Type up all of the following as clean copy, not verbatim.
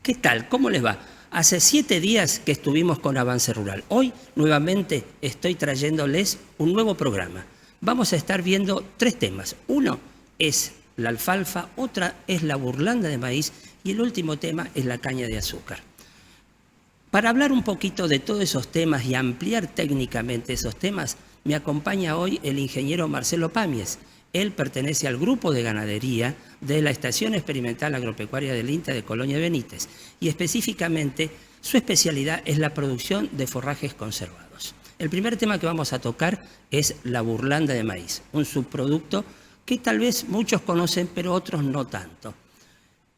¿Qué tal? ¿Cómo les va? Hace 7 días que estuvimos con Avance Rural. Hoy nuevamente estoy trayéndoles un nuevo programa. Vamos a estar viendo 3 temas. Uno es la alfalfa, otra es la burlanda de maíz y el último tema es la caña de azúcar. Para hablar un poquito de todos esos temas y ampliar técnicamente esos temas, me acompaña hoy el ingeniero Marcelo Pamies. Él pertenece al grupo de ganadería de la Estación Experimental Agropecuaria del INTA de Colonia Benítez y específicamente su especialidad es la producción de forrajes conservados. El primer tema que vamos a tocar es la burlanda de maíz, un subproducto que tal vez muchos conocen pero otros no tanto.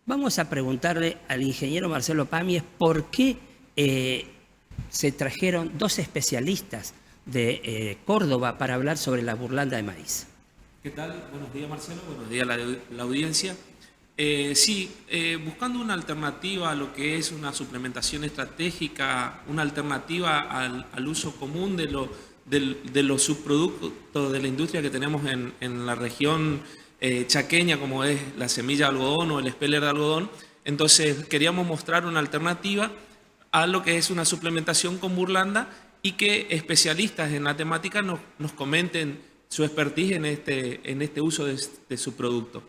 Vamos a preguntarle al ingeniero Marcelo Pamies por qué se trajeron 2 especialistas de Córdoba para hablar sobre la burlanda de maíz. ¿Qué tal? Buenos días, Marcelo. Buenos días a la audiencia. Buscando una alternativa a lo que es una suplementación estratégica, una alternativa al uso común de los subproductos de la industria que tenemos en la región chaqueña, como es la semilla de algodón o el speller de algodón. Entonces queríamos mostrar una alternativa a lo que es una suplementación con burlanda y que especialistas en la temática nos comenten su expertise en este uso de su producto.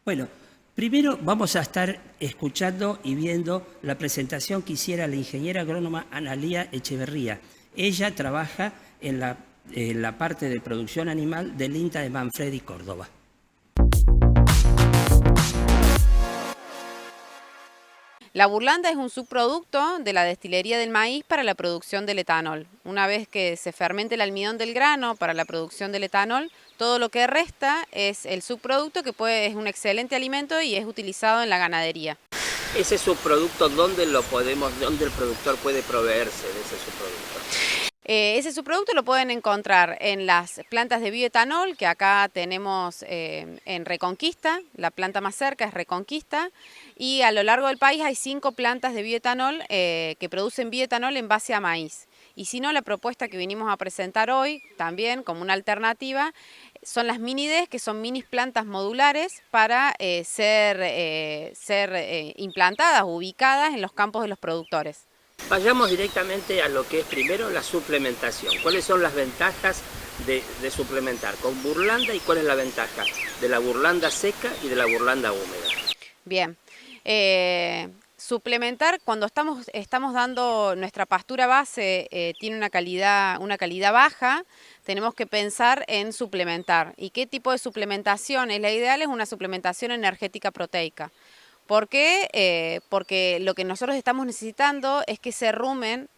Bueno, primero vamos a estar escuchando y viendo la presentación que hiciera la ingeniera agrónoma Analía Echeverría. Ella trabaja en la parte de producción animal del INTA de Manfredi, Córdoba. La burlanda es un subproducto de la destilería del maíz para la producción del etanol. Una vez que se fermente el almidón del grano para la producción del etanol, todo lo que resta es el subproducto que es un excelente alimento y es utilizado en la ganadería. Ese subproducto, ¿dónde el productor puede proveerse de ese subproducto? Ese subproducto lo pueden encontrar en las plantas de bioetanol, que acá tenemos en Reconquista, la planta más cerca es Reconquista, y a lo largo del país hay 5 plantas de bioetanol que producen bioetanol en base a maíz. Y si no, la propuesta que vinimos a presentar hoy, también como una alternativa, son las mini-DES, que son mini plantas modulares para ser implantadas, ubicadas en los campos de los productores. Vayamos directamente a lo que es primero la suplementación. ¿Cuáles son las ventajas de suplementar con burlanda y cuál es la ventaja de la burlanda seca y de la burlanda húmeda? Bien, suplementar cuando estamos dando nuestra pastura base tiene una calidad baja, tenemos que pensar en suplementar. ¿Y qué tipo de suplementación es la ideal? Es una suplementación energética proteica. ¿Por qué? Porque lo que nosotros estamos necesitando es que ese rumen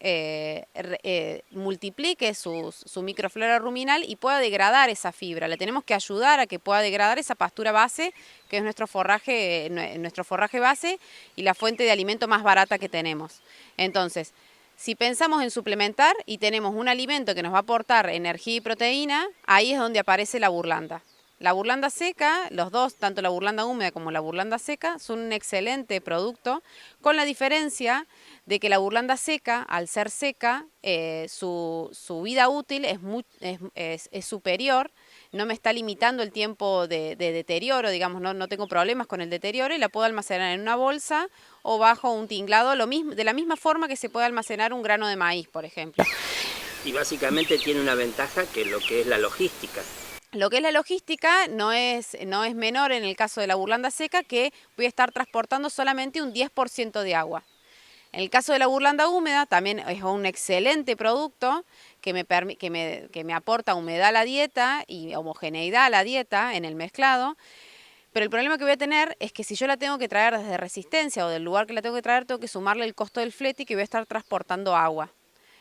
multiplique su microflora ruminal y pueda degradar esa fibra. Le tenemos que ayudar a que pueda degradar esa pastura base, que es nuestro forraje base y la fuente de alimento más barata que tenemos. Entonces, si pensamos en suplementar y tenemos un alimento que nos va a aportar energía y proteína, ahí es donde aparece la burlanda. La burlanda seca, los dos, tanto la burlanda húmeda como la burlanda seca, son un excelente producto, con la diferencia de que la burlanda seca, al ser seca, su vida útil es superior, no me está limitando el tiempo de deterioro, digamos, no tengo problemas con el deterioro y la puedo almacenar en una bolsa o bajo un tinglado, de la misma forma que se puede almacenar un grano de maíz, por ejemplo. Y básicamente tiene una ventaja que lo que es la logística. Lo que es la logística no es menor en el caso de la burlanda seca, que voy a estar transportando solamente un 10% de agua. En el caso de la burlanda húmeda también es un excelente producto que me aporta humedad a la dieta y homogeneidad a la dieta en el mezclado. Pero el problema que voy a tener es que si yo la tengo que traer desde Resistencia o del lugar que la tengo que traer, tengo que sumarle el costo del flete y que voy a estar transportando agua.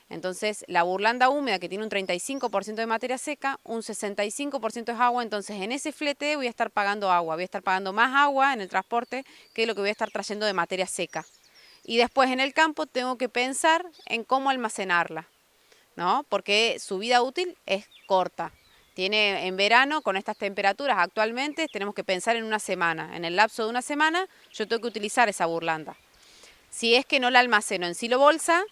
Entonces, la burlanda húmeda, que tiene un 35% de materia seca, un 65% es agua, entonces en ese flete voy a estar pagando agua, voy a estar pagando más agua en el transporte que lo que voy a estar trayendo de materia seca. Y después en el campo tengo que pensar en cómo almacenarla. ¿no? Porque su vida útil es corta. En verano, con estas temperaturas actualmente, tenemos que pensar en una semana. En el lapso de una semana yo tengo que utilizar esa burlanda. Si es que no la almaceno en silo bolsa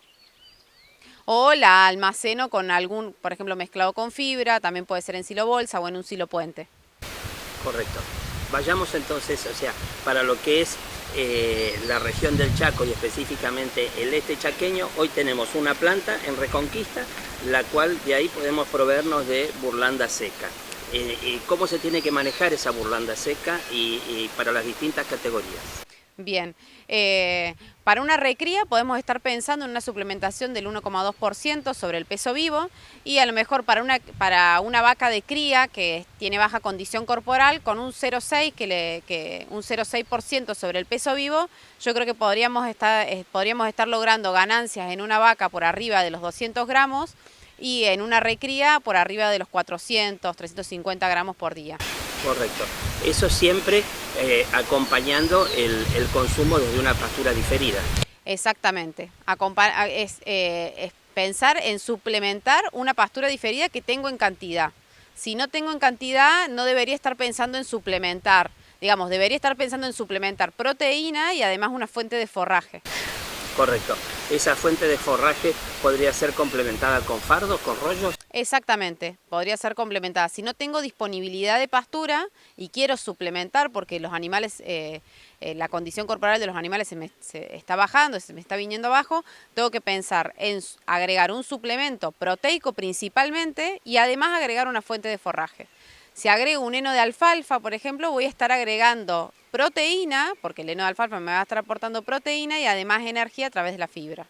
o la almaceno con algún, por ejemplo, mezclado con fibra, también puede ser en silo bolsa o en un silo puente. Correcto. Vayamos entonces, o sea, para lo que es la región del Chaco y específicamente el este chaqueño, hoy tenemos una planta en Reconquista, la cual de ahí podemos proveernos de burlanda seca. ¿Cómo se tiene que manejar esa burlanda seca y para las distintas categorías? Bien, para una recría podemos estar pensando en una suplementación del 1,2% sobre el peso vivo y a lo mejor para una vaca de cría que tiene baja condición corporal con un 0,6% sobre el peso vivo, yo creo que podríamos estar logrando ganancias en una vaca por arriba de los 200 gramos y en una recría por arriba de los 400, 350 gramos por día. Correcto. Eso siempre acompañando el consumo desde una pastura diferida. Exactamente. Es pensar en suplementar una pastura diferida que tengo en cantidad. Si no tengo en cantidad, no debería estar pensando en suplementar. Digamos, debería estar pensando en suplementar proteína y además una fuente de forraje. Correcto. ¿Esa fuente de forraje podría ser complementada con fardos, con rollos? Exactamente, podría ser complementada. Si no tengo disponibilidad de pastura y quiero suplementar porque los animales, la condición corporal de los animales se está bajando, se me está viniendo abajo, tengo que pensar en agregar un suplemento proteico principalmente y además agregar una fuente de forraje. Si agrego un heno de alfalfa, por ejemplo, voy a estar agregando proteína, porque el heno de alfalfa me va a estar aportando proteína y además energía a través de la fibra.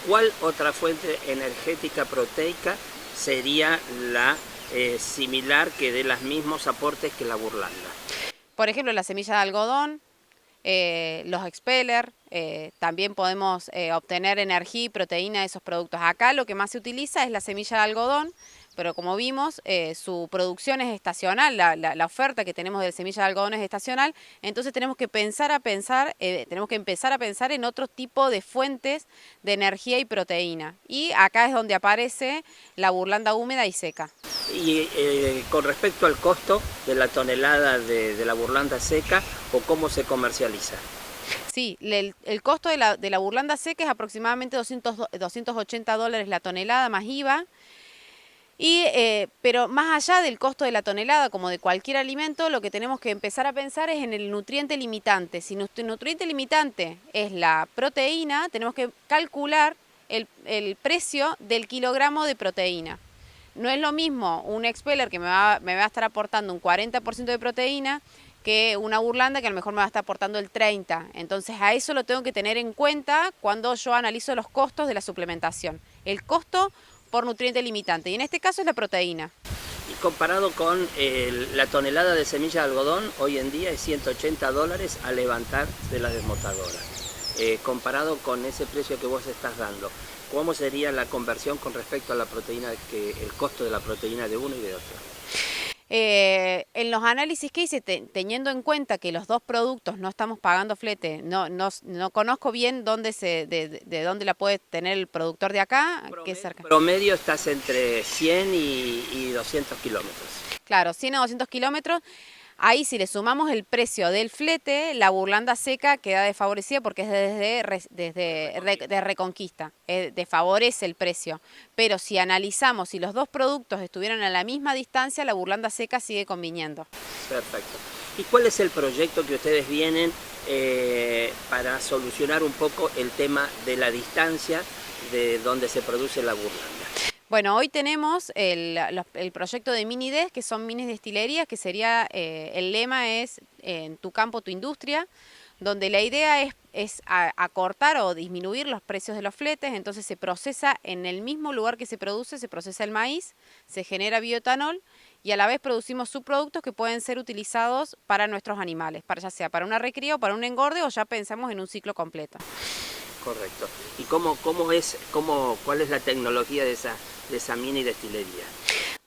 ¿Cuál otra fuente energética proteica sería la similar que dé los mismos aportes que la burlanda? Por ejemplo, la semilla de algodón, los expeller, también podemos obtener energía y proteína de esos productos. Acá lo que más se utiliza es la semilla de algodón, pero como vimos, su producción es estacional, la oferta que tenemos de semilla de algodón es estacional, entonces tenemos que empezar a pensar en otro tipo de fuentes de energía y proteína. Y acá es donde aparece la burlanda húmeda y seca. Y con respecto al costo de la tonelada de la burlanda seca, ¿o cómo se comercializa? Sí, el costo de la burlanda seca es aproximadamente $280 la tonelada más IVA. Pero más allá del costo de la tonelada, como de cualquier alimento, lo que tenemos que empezar a pensar es en el nutriente limitante. Si nuestro nutriente limitante es la proteína, tenemos que calcular el precio del kilogramo de proteína. No es lo mismo un expeller que me va a estar aportando un 40% de proteína que una burlanda que a lo mejor me va a estar aportando el 30%. Entonces a eso lo tengo que tener en cuenta cuando yo analizo los costos de la suplementación. El costo por nutriente limitante, y en este caso es la proteína. Y comparado con la tonelada de semilla de algodón, hoy en día es $180 a levantar de la desmotadora. Comparado con ese precio que vos estás dando, ¿cómo sería la conversión con respecto a la proteína, el costo de la proteína de uno y de otro? En los análisis que hice, teniendo en cuenta que los dos productos no estamos pagando flete, no conozco bien de dónde la puede tener el productor de acá. ¿Qué cerca? Promedio estás entre 100 y 200 kilómetros. Claro, 100 a 200 kilómetros. Ahí si le sumamos el precio del flete, la burlanda seca queda desfavorecida porque es desde Reconquista, desfavorece el precio. Pero si analizamos si los dos productos estuvieran a la misma distancia, la burlanda seca sigue conviniendo. Perfecto. ¿Y cuál es el proyecto que ustedes vienen para solucionar un poco el tema de la distancia de donde se produce la burlanda? Bueno, hoy tenemos el proyecto de Minides, que son minis destilerías, que sería, el lema es en tu campo, tu industria, donde la idea es acortar o disminuir los precios de los fletes. Entonces se procesa en el mismo lugar que se procesa el maíz, se genera bioetanol y a la vez producimos subproductos que pueden ser utilizados para nuestros animales, ya sea para una recría o para un engorde, o ya pensamos en un ciclo completo. Correcto. ¿Y cuál es la tecnología de esa mini destilería?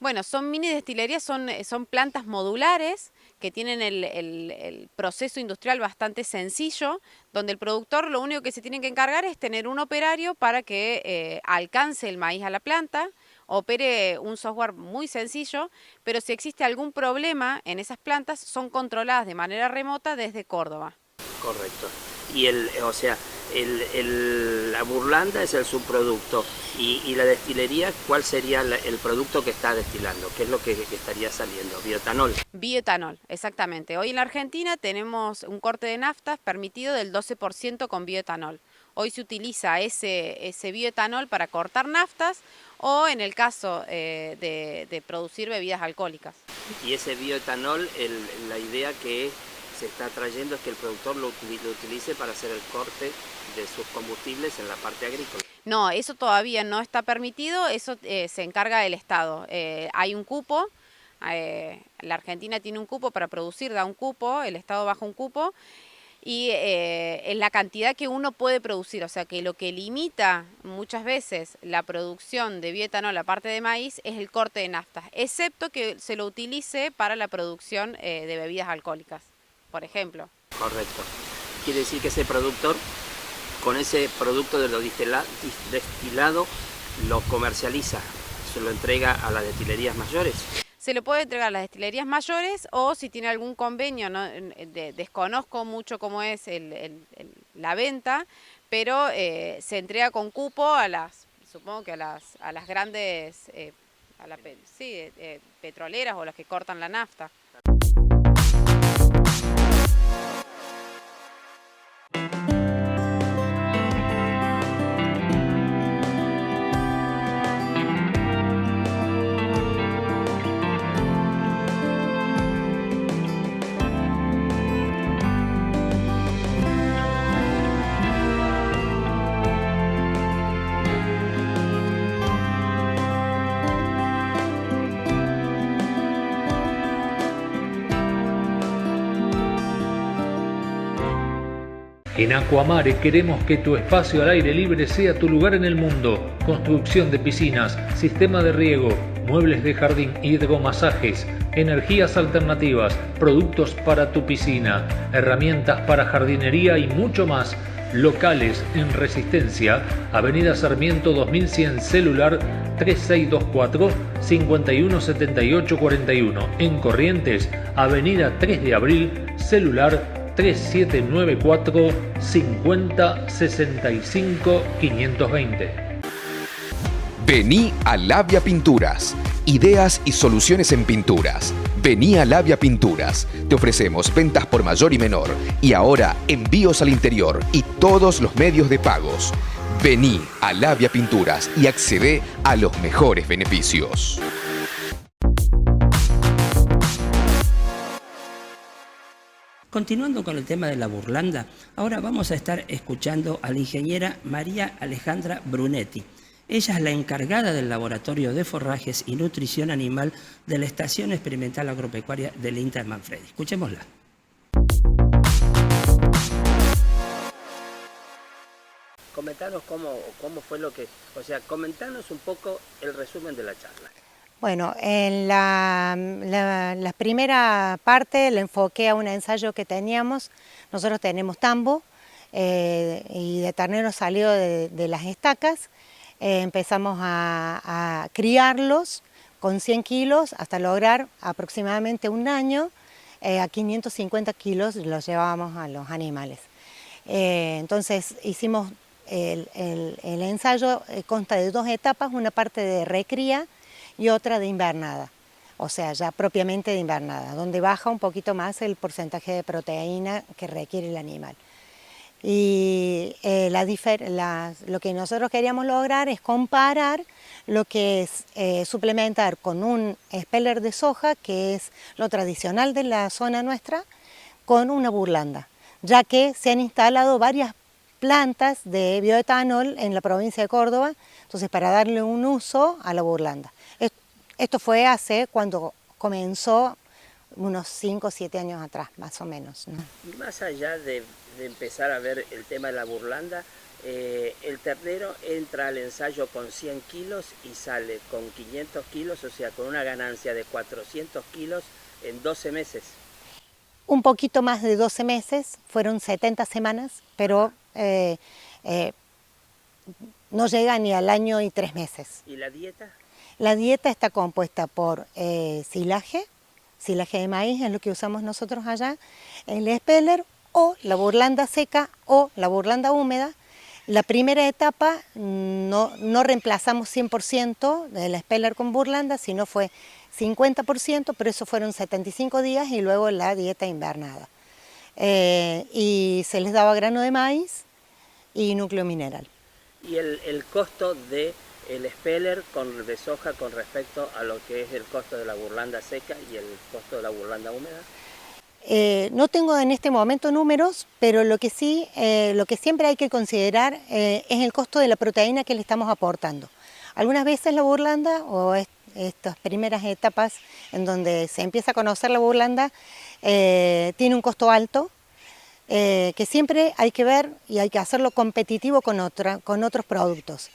Bueno, son mini destilerías, son plantas modulares que tienen el proceso industrial bastante sencillo, donde el productor lo único que se tiene que encargar es tener un operario para que alcance el maíz a la planta, opere un software muy sencillo, pero si existe algún problema en esas plantas, son controladas de manera remota desde Córdoba. Correcto. Y la burlanda es el subproducto. Y la destilería, ¿cuál sería el producto que está destilando? ¿Qué es lo que estaría saliendo? Bioetanol. Bioetanol, exactamente. Hoy en la Argentina tenemos un corte de naftas permitido del 12% con bioetanol. Hoy se utiliza ese bioetanol para cortar naftas o en el caso de producir bebidas alcohólicas. Y ese bioetanol, la idea que se está trayendo es que el productor lo utilice para hacer el corte de sus combustibles en la parte agrícola. No, eso todavía no está permitido, eso se encarga el Estado. Hay un cupo, la Argentina tiene un cupo para producir, da un cupo, el Estado baja un cupo, y es la cantidad que uno puede producir, o sea que lo que limita muchas veces la producción de bioetanol, la parte de maíz, es el corte de naftas, excepto que se lo utilice para la producción de bebidas alcohólicas, por ejemplo. Correcto. Quiere decir que ese productor, con ese producto de lo destilado, lo comercializa, se lo entrega a las destilerías mayores. Se lo puede entregar a las destilerías mayores o si tiene algún convenio, ¿no? Desconozco mucho cómo es la venta, pero se entrega con cupo supongo que a las grandes petroleras o las que cortan la nafta. En Aquamare queremos que tu espacio al aire libre sea tu lugar en el mundo. Construcción de piscinas, sistema de riego, muebles de jardín, hidromasajes, energías alternativas, productos para tu piscina, herramientas para jardinería y mucho más. Locales en Resistencia, Avenida Sarmiento 2100, celular 3624 517841. En Corrientes, Avenida 3 de Abril, celular 3794 50 65 520. Vení a Labia Pinturas. Ideas y soluciones en pinturas. Vení a Labia Pinturas. Te ofrecemos ventas por mayor y menor. Y ahora envíos al interior y todos los medios de pagos. Vení a Labia Pinturas y accede a los mejores beneficios. Continuando con el tema de la burlanda, ahora vamos a estar escuchando a la ingeniera María Alejandra Brunetti. Ella es la encargada del Laboratorio de Forrajes y Nutrición Animal de la Estación Experimental Agropecuaria del INTA Manfredi. Escuchémosla. Comentanos cómo fue comentanos un poco el resumen de la charla. Bueno, en la primera parte le enfoqué a un ensayo que teníamos. Nosotros tenemos tambo y de ternero salió de las estacas. Empezamos a criarlos con 100 kilos hasta lograr aproximadamente un año. A 550 kilos los llevábamos a los animales. Entonces hicimos el ensayo, consta de 2 etapas, una parte de recría y otra de invernada, o sea, ya propiamente de invernada, donde baja un poquito más el porcentaje de proteína que requiere el animal. Y lo que nosotros queríamos lograr es comparar lo que es suplementar con un speller de soja, que es lo tradicional de la zona nuestra, con una burlanda, ya que se han instalado varias plantas de bioetanol en la provincia de Córdoba, entonces para darle un uso a la burlanda. Esto fue cuando comenzó unos 5 o 7 años atrás, más o menos, ¿no? Más allá de empezar a ver el tema de la burlanda, el ternero entra al ensayo con 100 kilos y sale con 500 kilos, o sea, con una ganancia de 400 kilos en 12 meses. Un poquito más de 12 meses, fueron 70 semanas, pero no llega ni al año y 3 meses. ¿Y la dieta? La dieta está compuesta por silaje de maíz, es lo que usamos nosotros allá, el speller o la burlanda seca o la burlanda húmeda. La primera etapa no reemplazamos 100% del speller con burlanda, sino fue 50%, pero eso fueron 75 días y luego la dieta invernada. Y se les daba grano de maíz y núcleo mineral. ¿Y el costo del speller de soja con respecto a lo que es el costo de la burlanda seca y el costo de la burlanda húmeda? No tengo en este momento números, pero lo que siempre hay que considerar es el costo de la proteína que le estamos aportando. Algunas veces la burlanda o estas primeras etapas en donde se empieza a conocer la burlanda tiene un costo alto, que siempre hay que ver y hay que hacerlo competitivo con otros productos.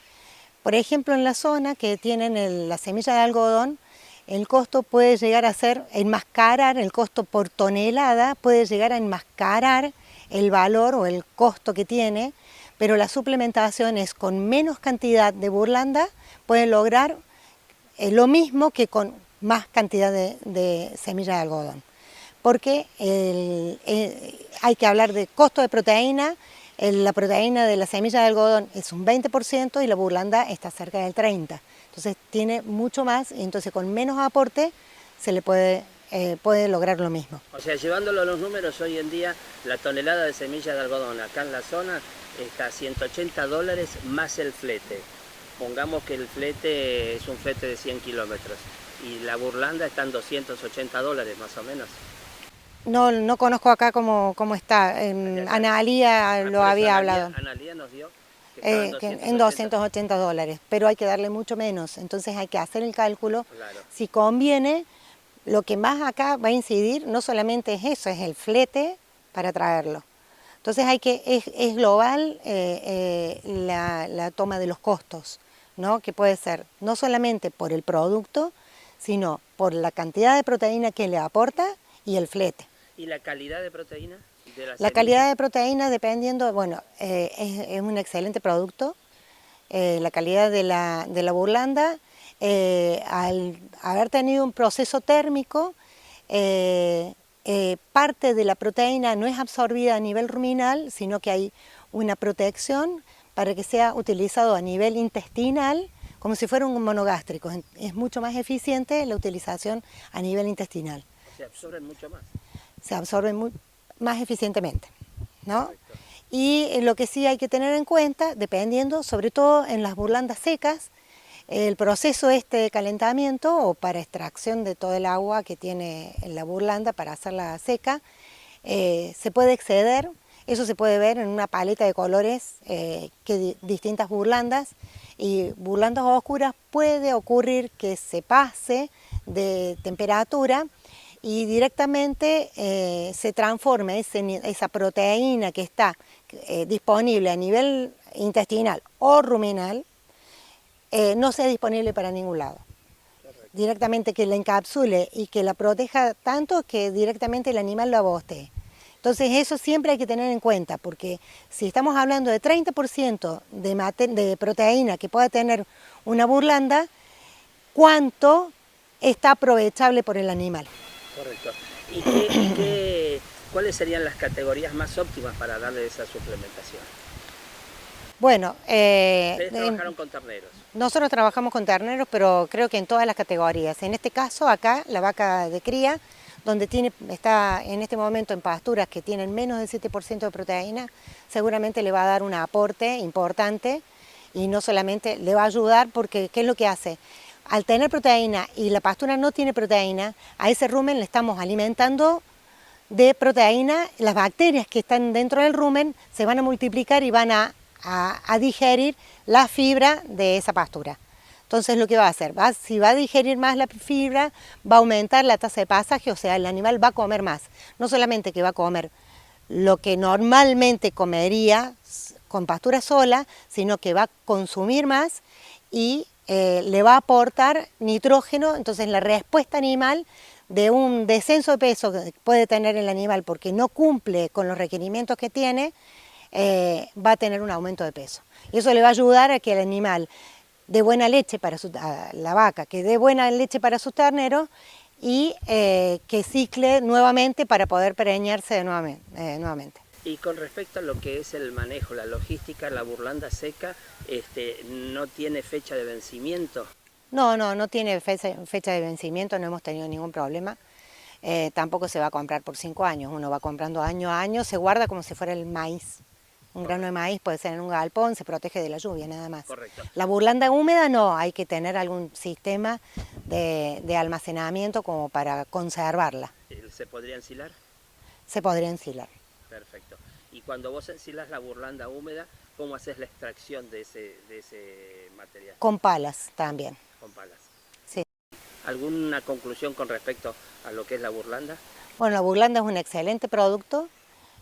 Por ejemplo, en la zona que tienen la semilla de algodón, el costo puede llegar a ser enmascarar, el costo por tonelada puede llegar a enmascarar el valor o el costo que tiene, pero la suplementación es con menos cantidad de burlanda, puede lograr lo mismo que con más cantidad de semilla de algodón. Porque hay que hablar de costo de proteína, la proteína de la semilla de algodón es un 20% y la burlanda está cerca del 30%. Entonces tiene mucho más y entonces con menos aporte se le puede lograr lo mismo. O sea, llevándolo a los números, hoy en día la tonelada de semilla de algodón acá en la zona está a $180 más el flete. Pongamos que el flete es un flete de 100 kilómetros y la burlanda está en $280 más o menos. No conozco acá cómo está. Analía lo había hablado. Analía nos dio en $280, pero hay que darle mucho menos. Entonces hay que hacer el cálculo. Claro. Si conviene, lo que más acá va a incidir no solamente es eso, es el flete para traerlo. Entonces es global la toma de los costos, ¿no? Que puede ser no solamente por el producto, sino por la cantidad de proteína que le aporta y el flete. ¿Y la calidad de proteína? La calidad de proteína dependiendo, bueno, es un excelente producto. La calidad de la burlanda, al haber tenido un proceso térmico, parte de la proteína no es absorbida a nivel ruminal, sino que hay una protección para que sea utilizado a nivel intestinal, como si fuera un monogástrico. Es mucho más eficiente la utilización a nivel intestinal. Se absorben mucho más. Se absorben más eficientemente, ¿no? Y lo que sí hay que tener en cuenta, dependiendo, sobre todo en las burlandas secas, el proceso de calentamiento o para extracción de todo el agua que tiene la burlanda para hacerla seca, se puede exceder. Eso se puede ver en una paleta de colores que distintas burlandas, y burlandas oscuras puede ocurrir que se pase de temperatura y directamente se transforme esa proteína que está disponible a nivel intestinal o ruminal, no sea disponible para ningún lado. Correcto. Directamente que la encapsule y que la proteja tanto que directamente el animal lo abostee. Entonces eso siempre hay que tener en cuenta, porque si estamos hablando de 30% de proteína que pueda tener una burlanda, ¿cuánto está aprovechable por el animal? Correcto. ¿Y cuáles serían las categorías más óptimas para darle esa suplementación? Bueno, ustedes trabajaron con terneros. Nosotros trabajamos con terneros, pero creo que en todas las categorías. En este caso, acá, la vaca de cría, donde está en este momento en pasturas que tienen menos del 7% de proteína, seguramente le va a dar un aporte importante y no solamente le va a ayudar porque ¿qué es lo que hace? Al tener proteína y la pastura no tiene proteína, a ese rumen le estamos alimentando de proteína. Las bacterias que están dentro del rumen se van a multiplicar y van a digerir la fibra de esa pastura. Entonces lo que va a hacer, si va a digerir más la fibra, va a aumentar la tasa de pasaje, o sea, el animal va a comer más. No solamente que va a comer lo que normalmente comería con pastura sola, sino que va a consumir más y le va a aportar nitrógeno. Entonces la respuesta animal de un descenso de peso que puede tener el animal porque no cumple con los requerimientos que tiene, va a tener un aumento de peso. Y eso le va a ayudar a que el animal dé buena leche para la vaca, que dé buena leche para sus terneros y que cicle nuevamente para poder preñarse nuevamente. Y con respecto a lo que es el manejo, la logística, la burlanda seca, ¿no tiene fecha de vencimiento? No tiene fecha de vencimiento, no hemos tenido ningún problema. Tampoco se va a comprar por 5 años, uno va comprando año a año, se guarda como si fuera el maíz. Un grano de maíz puede ser en un galpón, se protege de la lluvia nada más. Correcto. La burlanda húmeda no, hay que tener algún sistema de almacenamiento como para conservarla. ¿Se podría ensilar? Se podría ensilar. Perfecto. Y cuando vos ensilas la burlanda húmeda, ¿cómo haces la extracción de ese material? Con palas también. Con palas. Sí. ¿Alguna conclusión con respecto a lo que es la burlanda? Bueno, la burlanda es un excelente producto.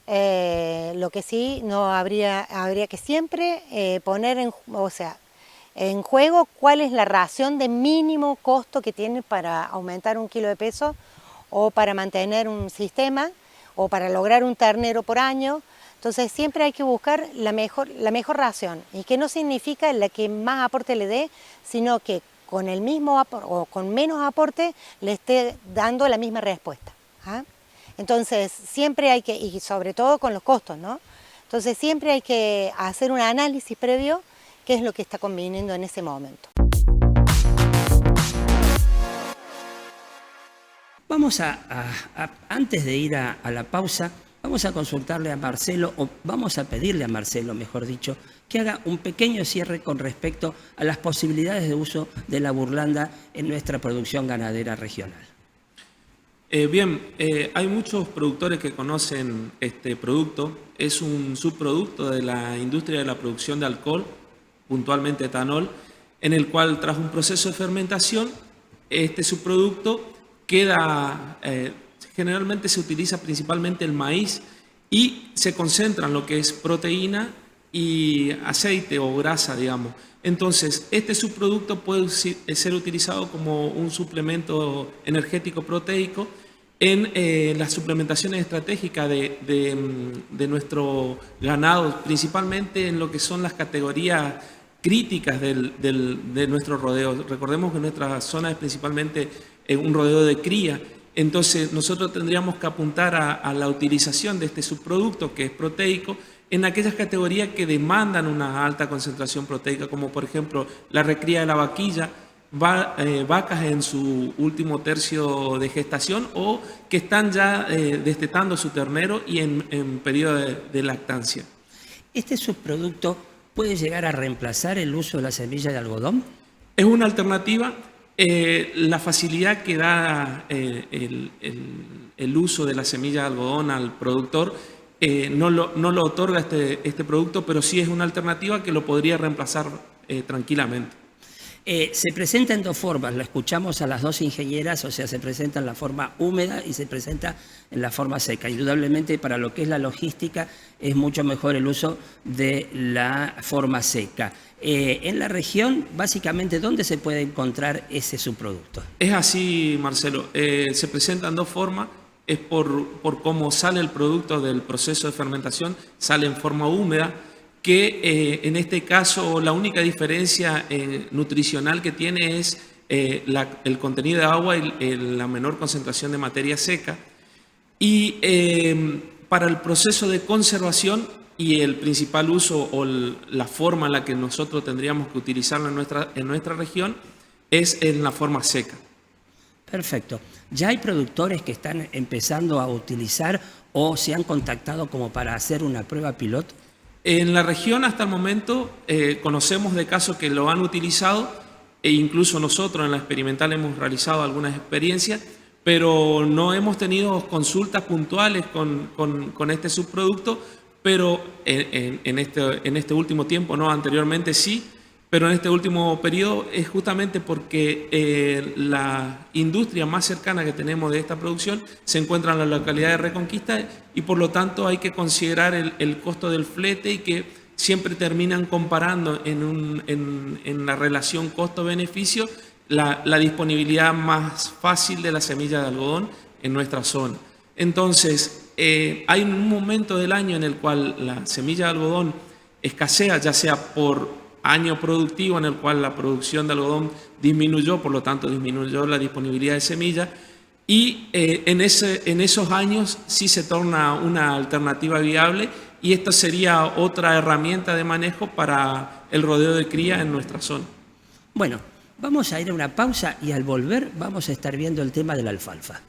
Lo que sí no habría que siempre poner en juego cuál es la ración de mínimo costo que tiene para aumentar 1 kilo de peso o para mantener un sistema o para lograr un ternero por año. Entonces siempre hay que buscar la mejor ración, y que no significa la que más aporte le dé, sino que con el mismo o con menos aporte le esté dando la misma respuesta. ¿Ah? Entonces siempre hay que, y sobre todo con los costos, ¿no? Entonces siempre hay que hacer un análisis previo, qué es lo que está conviniendo en ese momento. Vamos antes de ir a la pausa, vamos a consultarle a Marcelo, o vamos a pedirle a Marcelo, mejor dicho, que haga un pequeño cierre con respecto a las posibilidades de uso de la burlanda en nuestra producción ganadera regional. Hay muchos productores que conocen este producto. Es un subproducto de la industria de la producción de alcohol, puntualmente etanol, en el cual tras un proceso de fermentación, este subproducto queda, generalmente se utiliza principalmente el maíz y se concentra en lo que es proteína y aceite o grasa, digamos. Entonces, este subproducto puede ser utilizado como un suplemento energético proteico en las suplementaciones estratégicas de nuestro ganado, principalmente en lo que son las categorías críticas de nuestro rodeo. Recordemos que nuestra zona es principalmente un rodeo de cría. Entonces, nosotros tendríamos que apuntar a la utilización de este subproducto, que es proteico, en aquellas categorías que demandan una alta concentración proteica, como por ejemplo la recría de la vaquilla, vacas en su último tercio de gestación o que están ya destetando su ternero y en periodo de lactancia. ¿Este subproducto puede llegar a reemplazar el uso de la semilla de algodón? Es una alternativa. La facilidad que da el uso de la semilla de algodón al productor no lo otorga este producto, pero sí es una alternativa que lo podría reemplazar tranquilamente. Se presenta en dos formas, lo escuchamos a las dos ingenieras, o sea, se presenta en la forma húmeda y se presenta en la forma seca. Indudablemente, para lo que es la logística, es mucho mejor el uso de la forma seca. En la región, básicamente, ¿dónde se puede encontrar ese subproducto? Es así, Marcelo. Se presenta en dos formas. Es por cómo sale el producto del proceso de fermentación, sale en forma húmeda, que en este caso la única diferencia nutricional que tiene es el contenido de agua y la menor concentración de materia seca. Y para el proceso de conservación y el principal uso o la forma en la que nosotros tendríamos que utilizarlo en nuestra región es en la forma seca. Perfecto. ¿Ya hay productores que están empezando a utilizar o se han contactado como para hacer una prueba piloto? En la región hasta el momento conocemos de casos que lo han utilizado e incluso nosotros en la experimental hemos realizado algunas experiencias, pero no hemos tenido consultas puntuales con este subproducto, pero en este último tiempo, no, anteriormente sí, pero en este último periodo es justamente porque la industria más cercana que tenemos de esta producción se encuentra en la localidad de Reconquista y por lo tanto hay que considerar el costo del flete y que siempre terminan comparando en la relación costo-beneficio la disponibilidad más fácil de la semilla de algodón en nuestra zona. Entonces, hay un momento del año en el cual la semilla de algodón escasea, ya sea por año productivo en el cual la producción de algodón disminuyó, por lo tanto disminuyó la disponibilidad de semilla, y en esos años sí se torna una alternativa viable, y esta sería otra herramienta de manejo para el rodeo de cría en nuestra zona. Bueno, vamos a ir a una pausa y al volver vamos a estar viendo el tema de la alfalfa.